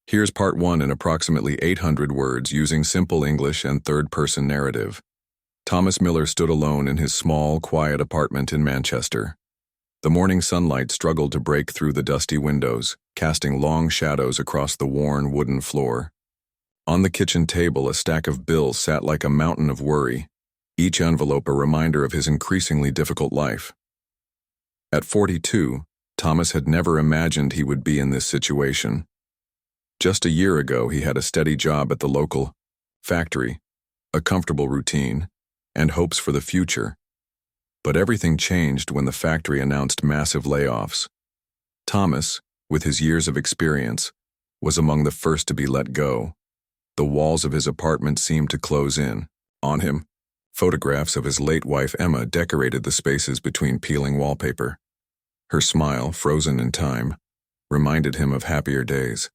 Here's part 1 in approximately 800 words using simple English and third-person narrative. Thomas Miller stood alone in his small, quiet apartment in Manchester. The morning sunlight struggled to break through the dusty windows, casting long shadows across the worn wooden floor. On the kitchen table, a stack of bills sat like a mountain of worry, each envelope a reminder of his increasingly difficult life. At 42, Thomas had never imagined he would be in this situation. Just a year ago, he had a steady job at the local factory, a comfortable routine, and hopes for the future. But everything changed when the factory announced massive layoffs. Thomas, with his years of experience, was among the first to be let go. The walls of his apartment seemed to close in on him. Photographs of his late wife Emma decorated the spaces between peeling wallpaper. Her smile, frozen in time, reminded him of happier days.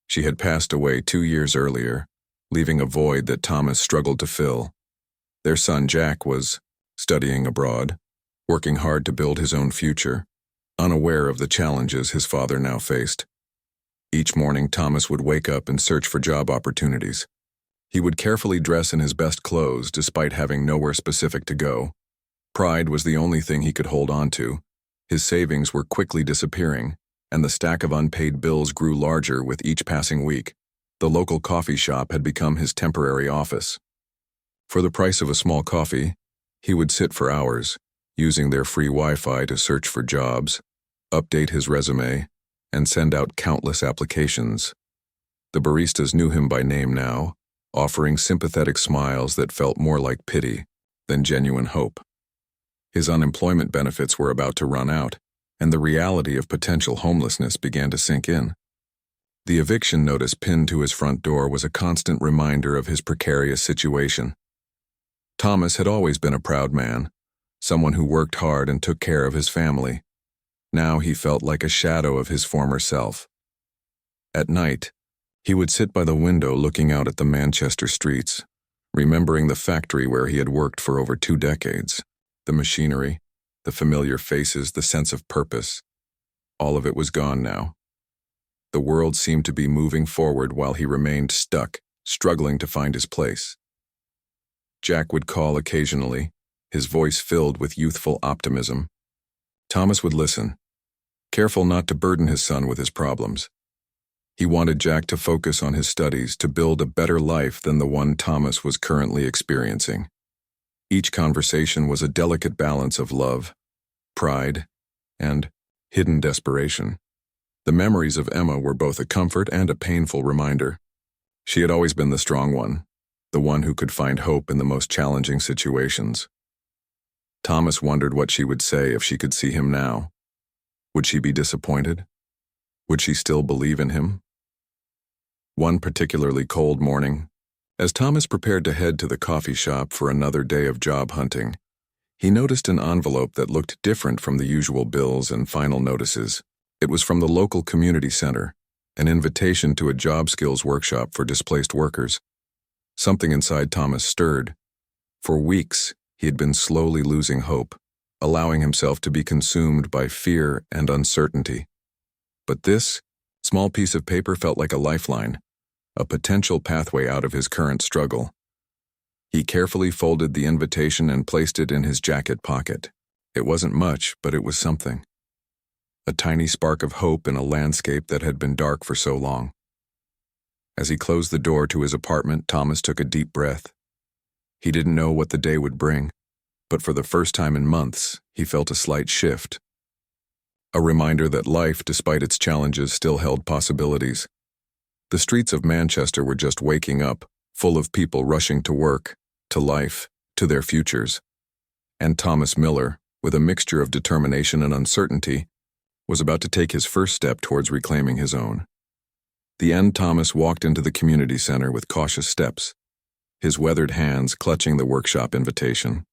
She had passed away 2 years earlier, leaving a void that Thomas struggled to fill. Their son Jack was studying abroad, working hard to build his own future, unaware of the challenges his father now faced. Each morning, Thomas would wake up and search for job opportunities. He would carefully dress in his best clothes despite having nowhere specific to go. Pride was the only thing he could hold on to. His savings were quickly disappearing, and the stack of unpaid bills grew larger with each passing week. The local coffee shop had become his temporary office. For the price of a small coffee, he would sit for hours, using their free Wi-Fi to search for jobs, update his resume, and send out countless applications. The baristas knew him by name now, offering sympathetic smiles that felt more like pity than genuine hope. His unemployment benefits were about to run out, and the reality of potential homelessness began to sink in. The eviction notice pinned to his front door was a constant reminder of his precarious situation. Thomas had always been a proud man, someone who worked hard and took care of his family. Now he felt like a shadow of his former self. At night, he would sit by the window looking out at the Manchester streets, remembering the factory where he had worked for over 2 decades, the machinery, the familiar faces, the sense of purpose. All of it was gone now. The world seemed to be moving forward while he remained stuck, struggling to find his place. Jack would call occasionally, his voice filled with youthful optimism. Thomas would listen, careful not to burden his son with his problems. He wanted Jack to focus on his studies, to build a better life than the one Thomas was currently experiencing. Each conversation was a delicate balance of love, pride, and hidden desperation. The memories of Emma were both a comfort and a painful reminder. She had always been the strong one, the one who could find hope in the most challenging situations. Thomas wondered what she would say if she could see him now. Would she be disappointed? Would she still believe in him? One particularly cold morning, as Thomas prepared to head to the coffee shop for another day of job hunting, he noticed an envelope that looked different from the usual bills and final notices. It was from the local community center, an invitation to a job skills workshop for displaced workers. Something inside Thomas stirred. For weeks, he had been slowly losing hope, allowing himself to be consumed by fear and uncertainty. But this small piece of paper felt like a lifeline, a potential pathway out of his current struggle. He carefully folded the invitation and placed it in his jacket pocket. It wasn't much, but it was something. A tiny spark of hope in a landscape that had been dark for so long. As he closed the door to his apartment, Thomas took a deep breath. He didn't know what the day would bring, but for the first time in months, he felt a slight shift. A reminder that life, despite its challenges, still held possibilities. The streets of Manchester were just waking up, full of people rushing to work, to life, to their futures. And Thomas Miller, with a mixture of determination and uncertainty, was about to take his first step towards reclaiming his own. The end, Thomas walked into the community center with cautious steps, his weathered hands clutching the workshop invitation.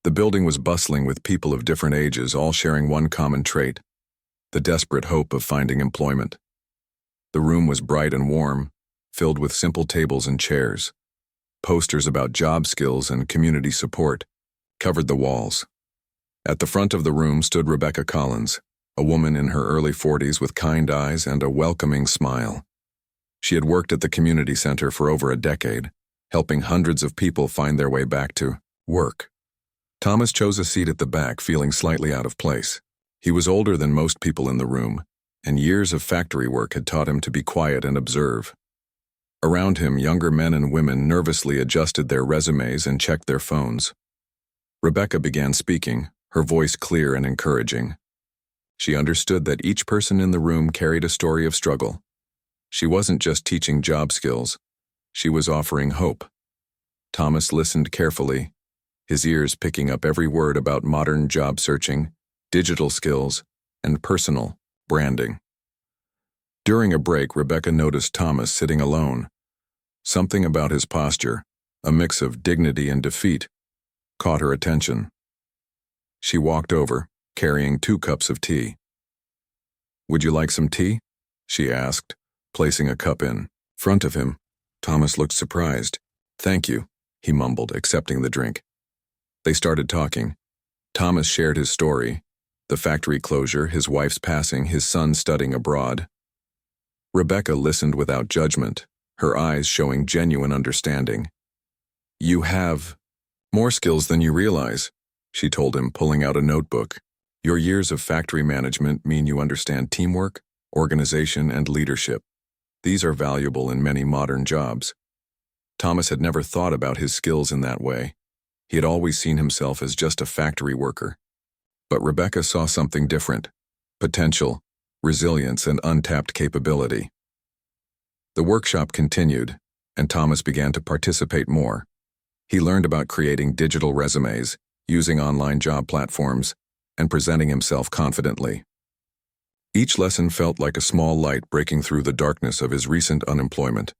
The building was bustling with people of different ages, all sharing one common trait: the desperate hope of finding employment. The room was bright and warm, filled with simple tables and chairs. Posters about job skills and community support covered the walls. At the front of the room stood Rebecca Collins, a woman in her early 40s with kind eyes and a welcoming smile. She had worked at the community center for over a decade, helping hundreds of people find their way back to work. Thomas chose a seat at the back, feeling slightly out of place. He was older than most people in the room, and years of factory work had taught him to be quiet and observe. Around him, younger men and women nervously adjusted their resumes and checked their phones. Rebecca began speaking, her voice clear and encouraging. She understood that each person in the room carried a story of struggle. She wasn't just teaching job skills, she was offering hope. Thomas listened carefully, his ears picking up every word about modern job searching, digital skills, and personal branding. During a break, Rebecca noticed Thomas sitting alone. Something about his posture, a mix of dignity and defeat, caught her attention. She walked over, carrying 2 cups of tea. "Would you like some tea?" she asked, placing a cup in front of him. Thomas looked surprised. "Thank you," he mumbled, accepting the drink. They started talking. Thomas shared his story, the factory closure, his wife's passing, his son studying abroad. Rebecca listened without judgment, her eyes showing genuine understanding. "You have more skills than you realize," she told him, pulling out a notebook. "Your years of factory management mean you understand teamwork, organization, and leadership. These are valuable in many modern jobs." Thomas had never thought about his skills in that way. He had always seen himself as just a factory worker. But Rebecca saw something different: potential, resilience, and untapped capability. The workshop continued, and Thomas began to participate more. He learned about creating digital resumes, using online job platforms, and presenting himself confidently. Each lesson felt like a small light breaking through the darkness of his recent unemployment.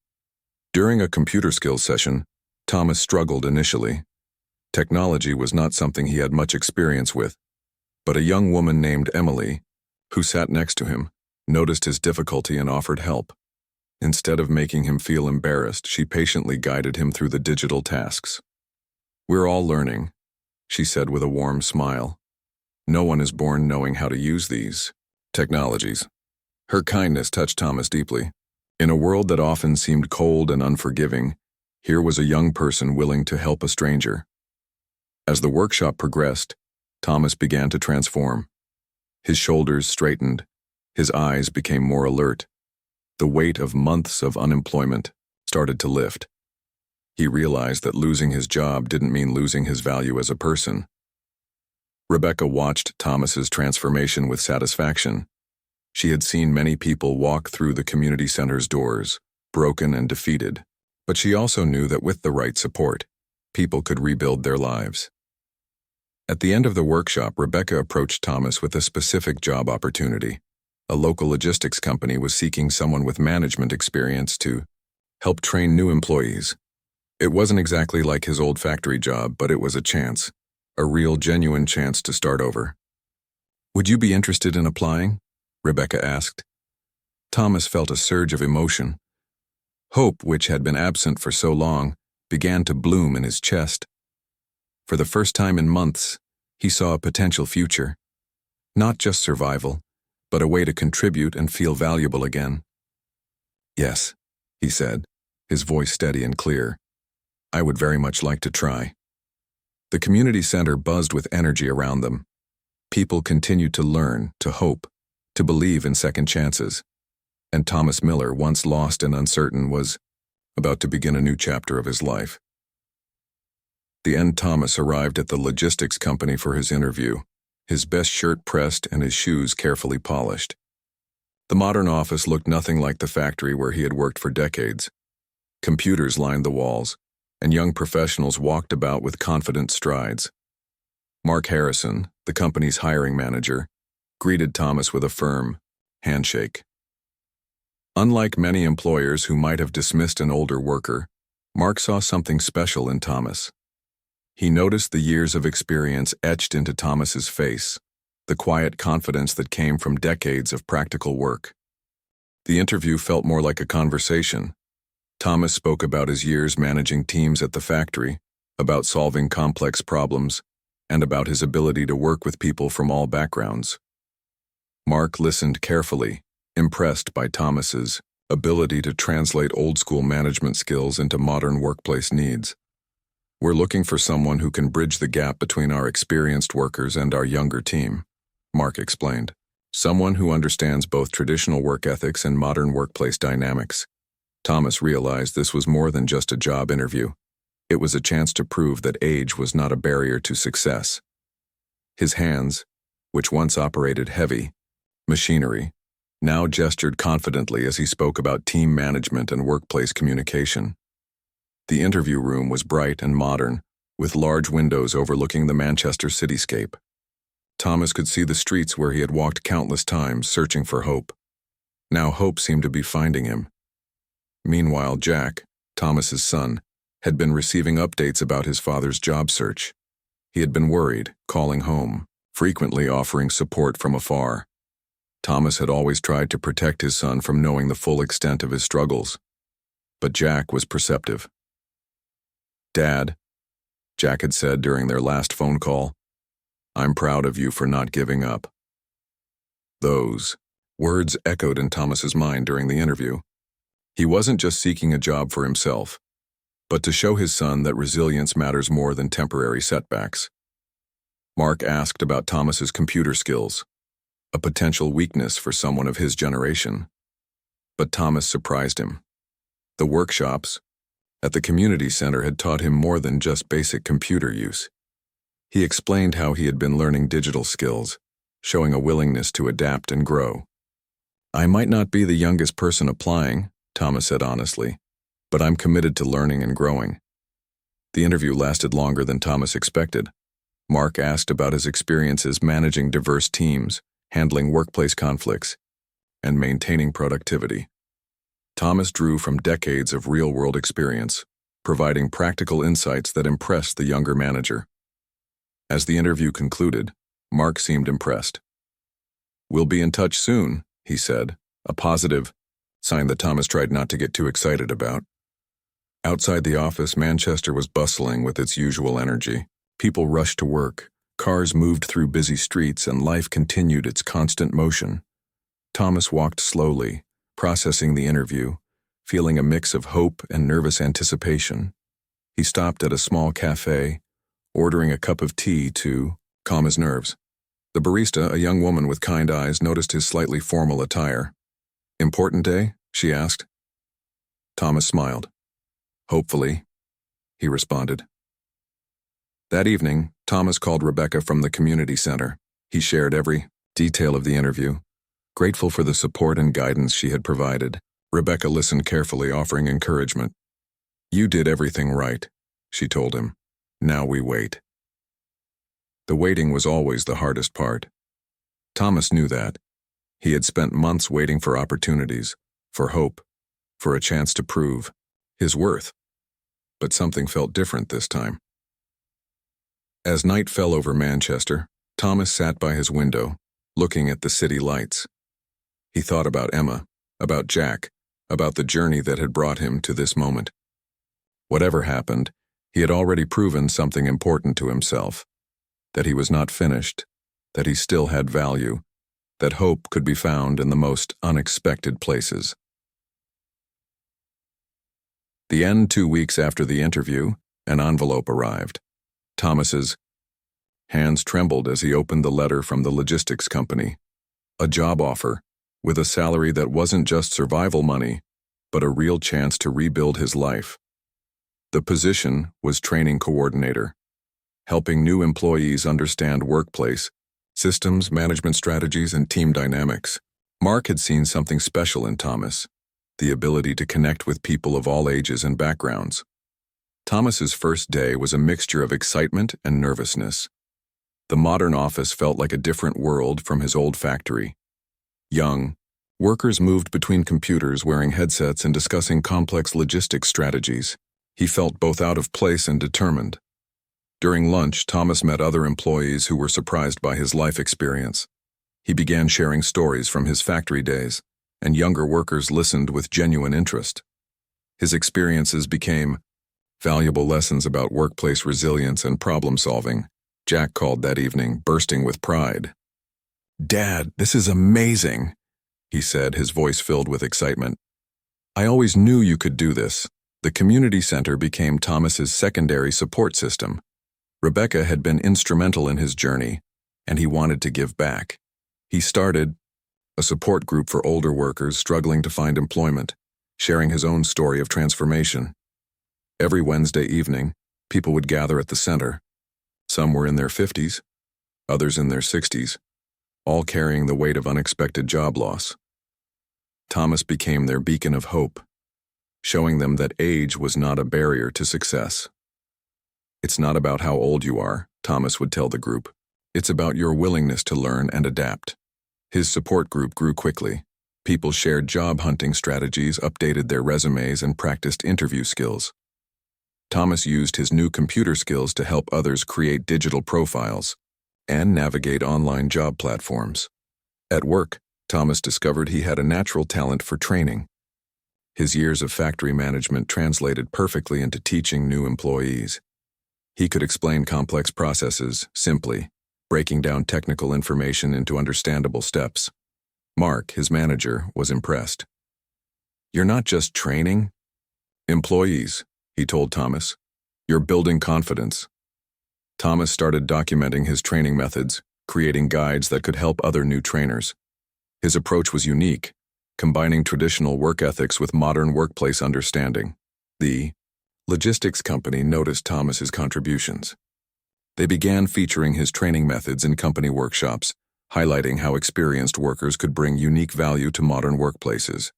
During a computer skills session, Thomas struggled initially. Technology was not something he had much experience with, but a young woman named Emily, who sat next to him, noticed his difficulty and offered help. Instead of making him feel embarrassed, she patiently guided him through the digital tasks. "We're all learning," she said with a warm smile. "No one is born knowing how to use these technologies." Her kindness touched Thomas deeply. In a world that often seemed cold and unforgiving, here was a young person willing to help a stranger. As the workshop progressed, Thomas began to transform. His shoulders straightened, his eyes became more alert. The weight of months of unemployment started to lift. He realized that losing his job didn't mean losing his value as a person. Rebecca watched Thomas's transformation with satisfaction. She had seen many people walk through the community center's doors, broken and defeated, but she also knew that with the right support, people could rebuild their lives. At the end of the workshop, Rebecca approached Thomas with a specific job opportunity. A local logistics company was seeking someone with management experience to help train new employees. It wasn't exactly like his old factory job, but it was a chance, a real, genuine chance to start over. "Would you be interested in applying?" Rebecca asked. Thomas felt a surge of emotion. Hope, which had been absent for so long, began to bloom in his chest. For the first time in months, he saw a potential future. Not just survival, but a way to contribute and feel valuable again. "Yes," he said, his voice steady and clear. "I would very much like to try." The community center buzzed with energy around them. People continued to learn, to hope, to believe in second chances. And Thomas Miller, once lost and uncertain, was about to begin a new chapter of his life. The end, Thomas arrived at the logistics company for his interview, his best shirt pressed and his shoes carefully polished. The modern office looked nothing like the factory where he had worked for decades. Computers lined the walls, and young professionals walked about with confident strides. Mark Harrison, the company's hiring manager, greeted Thomas with a firm handshake. Unlike many employers who might have dismissed an older worker, Mark saw something special in Thomas. He noticed the years of experience etched into Thomas's face, the quiet confidence that came from decades of practical work. The interview felt more like a conversation. Thomas spoke about his years managing teams at the factory, about solving complex problems, and about his ability to work with people from all backgrounds. Mark listened carefully, impressed by Thomas's ability to translate old-school management skills into modern workplace needs. We're looking for someone who can bridge the gap between our experienced workers and our younger team, Mark explained. Someone who understands both traditional work ethics and modern workplace dynamics. Thomas realized this was more than just a job interview. It was a chance to prove that age was not a barrier to success. His hands, which once operated heavy machinery, now gestured confidently as he spoke about team management and workplace communication. The interview room was bright and modern, with large windows overlooking the Manchester cityscape. Thomas could see the streets where he had walked countless times, searching for hope. Now hope seemed to be finding him. Meanwhile, Jack, Thomas's son, had been receiving updates about his father's job search. He had been worried, calling home, frequently offering support from afar. Thomas had always tried to protect his son from knowing the full extent of his struggles. But Jack was perceptive. "Dad," Jack had said during their last phone call, "I'm proud of you for not giving up." Those words echoed in Thomas's mind during the interview. He wasn't just seeking a job for himself, but to show his son that resilience matters more than temporary setbacks. Mark asked about Thomas's computer skills, a potential weakness for someone of his generation. But Thomas surprised him. The workshops at the community center had taught him more than just basic computer use. He explained how he had been learning digital skills, showing a willingness to adapt and grow. "I might not be the youngest person applying," Thomas said honestly, "but I'm committed to learning and growing." The interview lasted longer than Thomas expected. Mark asked about his experiences managing diverse teams, handling workplace conflicts, and maintaining productivity. Thomas drew from decades of real-world experience, providing practical insights that impressed the younger manager. As the interview concluded, Mark seemed impressed. "We'll be in touch soon," he said, a positive sign that Thomas tried not to get too excited about. Outside the office, Manchester was bustling with its usual energy. People rushed to work, cars moved through busy streets, and life continued its constant motion. Thomas walked slowly, processing the interview, feeling a mix of hope and nervous anticipation. He stopped at a small cafe, ordering a cup of tea to calm his nerves. The barista, a young woman with kind eyes, noticed his slightly formal attire. "Important day?" she asked. Thomas smiled. "Hopefully," he responded. That evening, Thomas called Rebecca from the community center. He shared every detail of the interview, grateful for the support and guidance she had provided. Rebecca listened carefully, offering encouragement. "You did everything right," she told him. "Now we wait." The waiting was always the hardest part. Thomas knew that. He had spent months waiting for opportunities, for hope, for a chance to prove his worth. But something felt different this time. As night fell over Manchester, Thomas sat by his window, looking at the city lights. He thought about Emma, about Jack, about the journey that had brought him to this moment. Whatever happened, he had already proven something important to himself, that he was not finished, that he still had value, that hope could be found in the most unexpected places. The end. 2 weeks after the interview, an envelope arrived. Thomas's hands trembled as he opened the letter from the logistics company. A job offer, with a salary that wasn't just survival money, but a real chance to rebuild his life. The position was training coordinator, helping new employees understand workplace systems, management strategies, and team dynamics. Mark had seen something special in Thomas, the ability to connect with people of all ages and backgrounds. Thomas's first day was a mixture of excitement and nervousness. The modern office felt like a different world from his old factory. Young workers moved between computers, wearing headsets and discussing complex logistics strategies. He felt both out of place and determined. During lunch, Thomas met other employees who were surprised by his life experience. He began sharing stories from his factory days, and younger workers listened with genuine interest. His experiences became valuable lessons about workplace resilience and problem-solving. Jack called that evening, bursting with pride. "Dad, this is amazing," he said, his voice filled with excitement. I always knew you could do this. The community center became Thomas's secondary support system. Rebecca had been instrumental in his journey, and he wanted to give back. He started a support group for older workers struggling to find employment, sharing his own story of transformation. Every Wednesday evening, people would gather at the center. Some were in their 50s, others in their 60s, all carrying the weight of unexpected job loss. Thomas became their beacon of hope, showing them that age was not a barrier to success. It's not about how old you are, Thomas would tell the group. It's about your willingness to learn and adapt. His support group grew quickly. People shared job hunting strategies, updated their resumes, and practiced interview skills. Thomas used his new computer skills to help others create digital profiles and navigate online job platforms. At work, Thomas discovered he had a natural talent for training. His years of factory management translated perfectly into teaching new employees. He could explain complex processes simply, breaking down technical information into understandable steps. Mark, his manager, was impressed. "You're not just training employees," he told Thomas. "You're building confidence." Thomas started documenting his training methods, creating guides that could help other new trainers. His approach was unique, combining traditional work ethics with modern workplace understanding. The logistics company noticed Thomas's contributions. They began featuring his training methods in company workshops, highlighting how experienced workers could bring unique value to modern workplaces.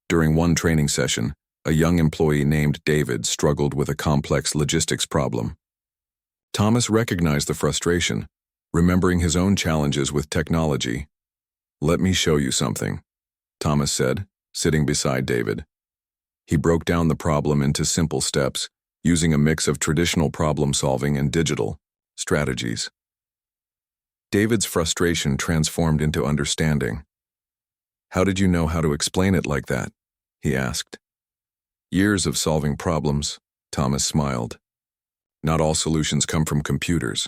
During one training session, a young employee named David struggled with a complex logistics problem. Thomas recognized the frustration, remembering his own challenges with technology. "Let me show you something," Thomas said, sitting beside David. He broke down the problem into simple steps, using a mix of traditional problem-solving and digital strategies. David's frustration transformed into understanding. "How did you know how to explain it like that?" he asked. "Years of solving problems," Thomas smiled. "Not all solutions come from computers.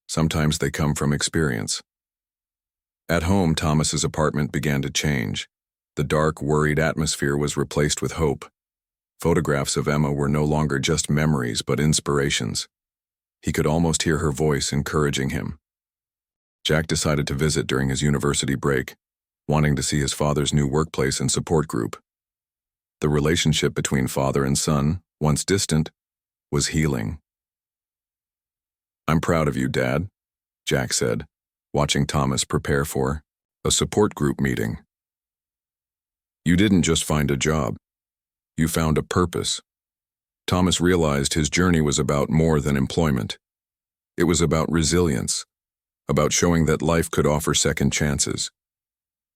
Sometimes they come from experience." At home, Thomas's apartment began to change. The dark, worried atmosphere was replaced with hope. Photographs of Emma were no longer just memories but inspirations. He could almost hear her voice encouraging him. Jack decided to visit during his university break, wanting to see his father's new workplace and support group. The relationship between father and son, once distant, was healing. "I'm proud of you, Dad," Jack said, watching Thomas prepare for a support group meeting. "You didn't just find a job. You found a purpose." Thomas realized his journey was about more than employment. It was about resilience, about showing that life could offer second chances.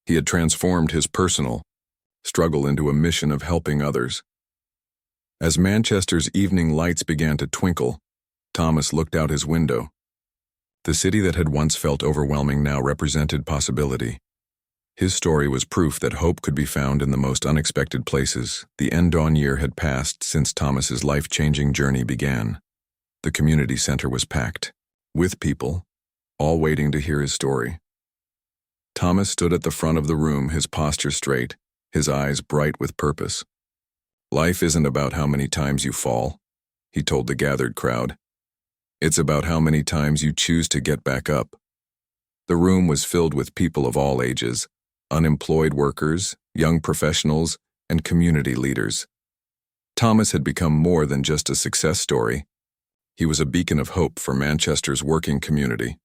He had transformed his personal struggle into a mission of helping others. As Manchester's evening lights began to twinkle, Thomas looked out his window. The city that had once felt overwhelming now represented possibility. His story was proof that hope could be found in the most unexpected places. The end-dawn year had passed since Thomas's life-changing journey began. The community center was packed, with people, all waiting to hear his story. Thomas stood at the front of the room, his posture straight, his eyes bright with purpose. "Life isn't about how many times you fall," he told the gathered crowd. "It's about how many times you choose to get back up." The room was filled with people of all ages, unemployed workers, young professionals, and community leaders. Thomas had become more than just a success story. He was a beacon of hope for Manchester's working community.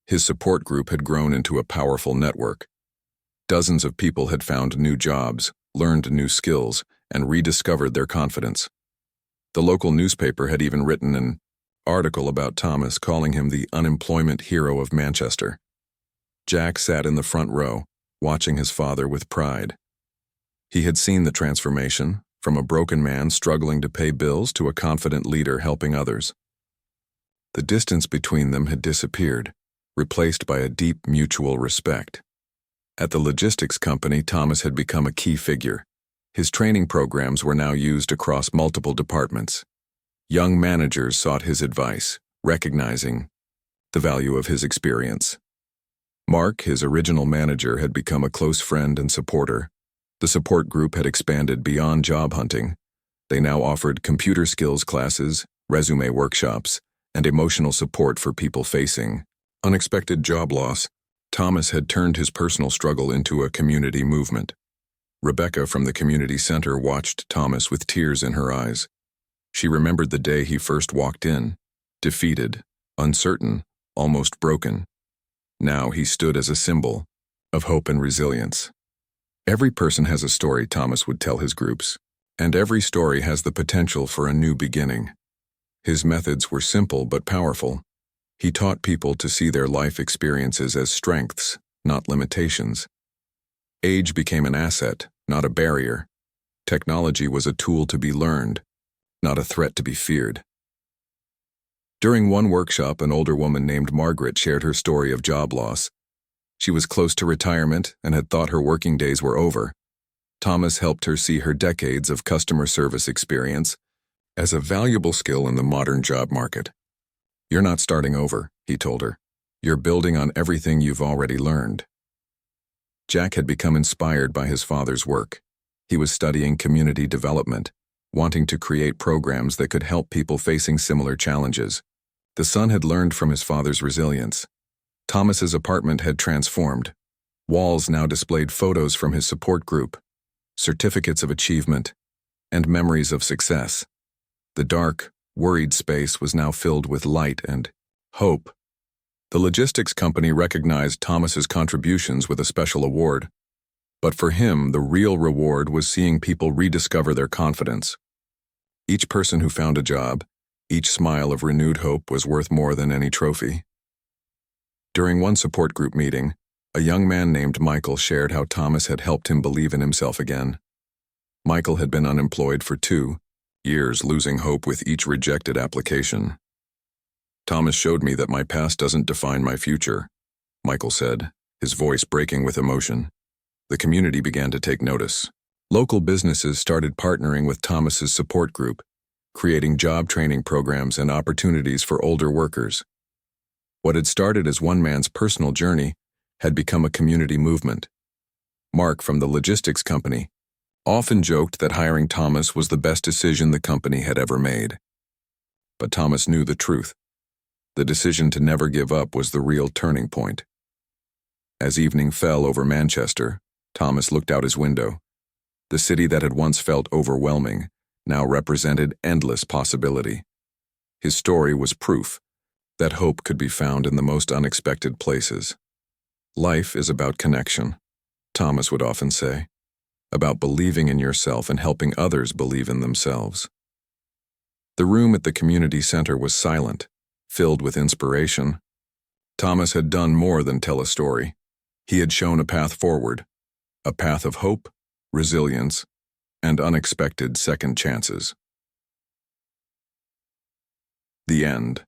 His support group had grown into a powerful network. Dozens of people had found new jobs, learned new skills, and rediscovered their confidence. The local newspaper had even written an article about Thomas, calling him the unemployment hero of Manchester. Jack sat in the front row, watching his father with pride. He had seen the transformation, from a broken man struggling to pay bills to a confident leader helping others. The distance between them had disappeared, replaced by a deep mutual respect. At the logistics company, Thomas had become a key figure. His training programs were now used across multiple departments. Young managers sought his advice, recognizing the value of his experience. Mark, his original manager, had become a close friend and supporter. The support group had expanded beyond job hunting. They now offered computer skills classes, resume workshops, and emotional support for people facing unexpected job loss. Thomas had turned his personal struggle into a community movement. Rebecca from the community center watched Thomas with tears in her eyes. She remembered the day he first walked in, defeated, uncertain, almost broken. Now he stood as a symbol of hope and resilience. Every person has a story, Thomas would tell his groups, and every story has the potential for a new beginning. His methods were simple but powerful. He taught people to see their life experiences as strengths, not limitations. Age became an asset, not a barrier. Technology was a tool to be learned, not a threat to be feared. During one workshop, an older woman named Margaret shared her story of job loss. She was close to retirement and had thought her working days were over. Thomas helped her see her decades of customer service experience as a valuable skill in the modern job market. "You're not starting over," he told her. "You're building on everything you've already learned." Jack had become inspired by his father's work. He was studying community development, wanting to create programs that could help people facing similar challenges. The son had learned from his father's resilience. Thomas's apartment had transformed. Walls now displayed photos from his support group, certificates of achievement, and memories of success. The dark, worried space was now filled with light and hope. The logistics company recognized Thomas's contributions with a special award. But for him, the real reward was seeing people rediscover their confidence. Each person who found a job, each smile of renewed hope was worth more than any trophy. During one support group meeting, a young man named Michael shared how Thomas had helped him believe in himself again. Michael had been unemployed for 2 years, losing hope with each rejected application. "Thomas showed me that my past doesn't define my future," Michael said, his voice breaking with emotion. The community began to take notice. Local businesses started partnering with Thomas's support group, creating job training programs and opportunities for older workers. What had started as one man's personal journey had become a community movement. Mark from the logistics company often joked that hiring Thomas was the best decision the company had ever made. But Thomas knew the truth. The decision to never give up was the real turning point. As evening fell over Manchester, Thomas looked out his window. The city that had once felt overwhelming now represented endless possibility. His story was proof that hope could be found in the most unexpected places. "Life is about connection," Thomas would often say, "about believing in yourself and helping others believe in themselves." The room at the community center was silent, filled with inspiration. Thomas had done more than tell a story. He had shown a path forward, a path of hope, resilience, and unexpected second chances. The end.